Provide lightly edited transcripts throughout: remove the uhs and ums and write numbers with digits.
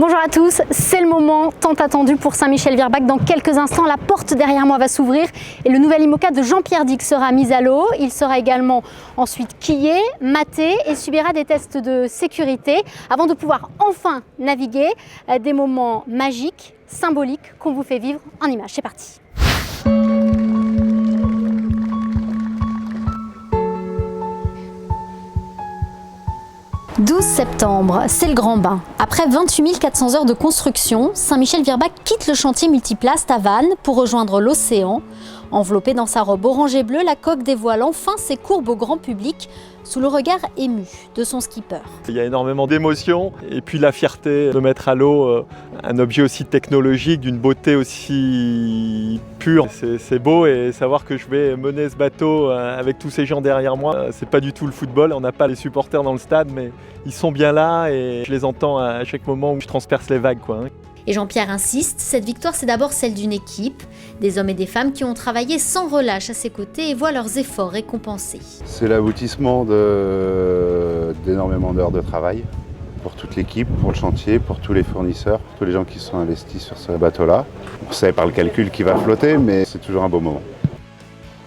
Bonjour à tous, c'est le moment tant attendu pour Saint-Michel-Virbac. Dans quelques instants, la porte derrière moi va s'ouvrir et le nouvel IMOCA de Jean-Pierre Dick sera mis à l'eau. Il sera également ensuite quillé, maté et subira des tests de sécurité avant de pouvoir enfin naviguer. Des moments magiques, symboliques qu'on vous fait vivre en images. C'est parti. 12 septembre, c'est le grand bain. Après 28 400 heures de construction, Saint-Michel-Virbac quitte le chantier multiplace à Vannes pour rejoindre l'océan. Enveloppée dans sa robe orange et bleue, la coque dévoile enfin ses courbes au grand public sous le regard ému de son skipper. Il y a énormément d'émotions et puis la fierté de mettre à l'eau un objet aussi technologique, d'une beauté aussi pure. C'est beau et savoir que je vais mener ce bateau avec tous ces gens derrière moi, c'est pas du tout le football. On n'a pas les supporters dans le stade, mais ils sont bien là et je les entends à chaque moment où je transperce les vagues, quoi. Et Jean-Pierre insiste, cette victoire c'est d'abord celle d'une équipe, des hommes et des femmes qui ont travaillé sans relâche à ses côtés et voient leurs efforts récompensés. C'est l'aboutissement d'énormément d'heures de travail pour toute l'équipe, pour le chantier, pour tous les fournisseurs, pour tous les gens qui se sont investis sur ce bateau-là. On sait par le calcul qu'il va flotter, mais c'est toujours un beau moment.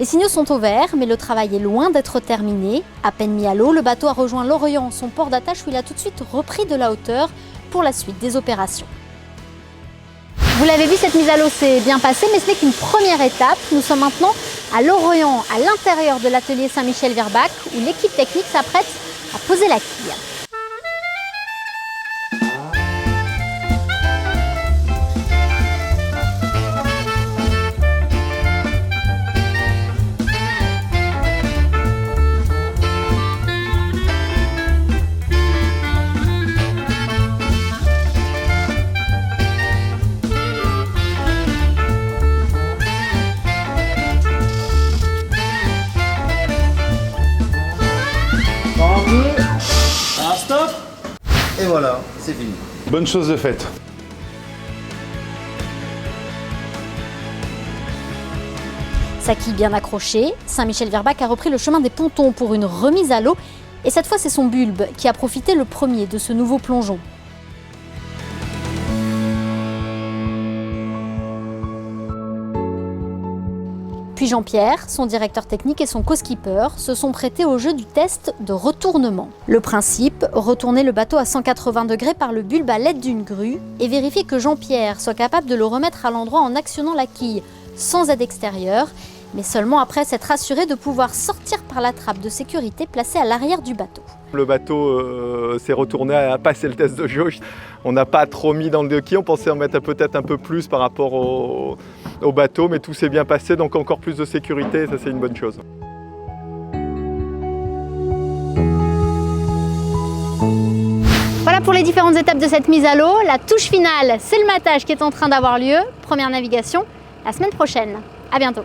Les signaux sont au vert, mais le travail est loin d'être terminé. À peine mis à l'eau, le bateau a rejoint l'Orient, son port d'attache où il a tout de suite repris de la hauteur pour la suite des opérations. Vous l'avez vu, cette mise à l'eau s'est bien passée, mais ce n'est qu'une première étape. Nous sommes maintenant à l'Orient, à l'intérieur de l'atelier Saint-Michel-Virbac, où l'équipe technique s'apprête à poser la quille. Un stop. Et voilà, c'est fini. Bonne chose de faite. Sa quille bien accrochée, Saint-Michel-Virbac a repris le chemin des pontons pour une remise à l'eau. Et cette fois, c'est son bulbe qui a profité le premier de ce nouveau plongeon. Puis Jean-Pierre, son directeur technique et son co-skipper se sont prêtés au jeu du test de retournement. Le principe, retourner le bateau à 180 degrés par le bulbe à l'aide d'une grue et vérifier que Jean-Pierre soit capable de le remettre à l'endroit en actionnant la quille sans aide extérieure, mais seulement après s'être assuré de pouvoir sortir par la trappe de sécurité placée à l'arrière du bateau. Le bateau s'est retourné à passer le test de jauge. On n'a pas trop mis dans le quille, on pensait en mettre peut-être un peu plus par rapport au bateau, mais tout s'est bien passé, donc encore plus de sécurité, ça c'est une bonne chose. Voilà pour les différentes étapes de cette mise à l'eau. La touche finale, c'est le matage qui est en train d'avoir lieu. Première navigation la semaine prochaine. À bientôt.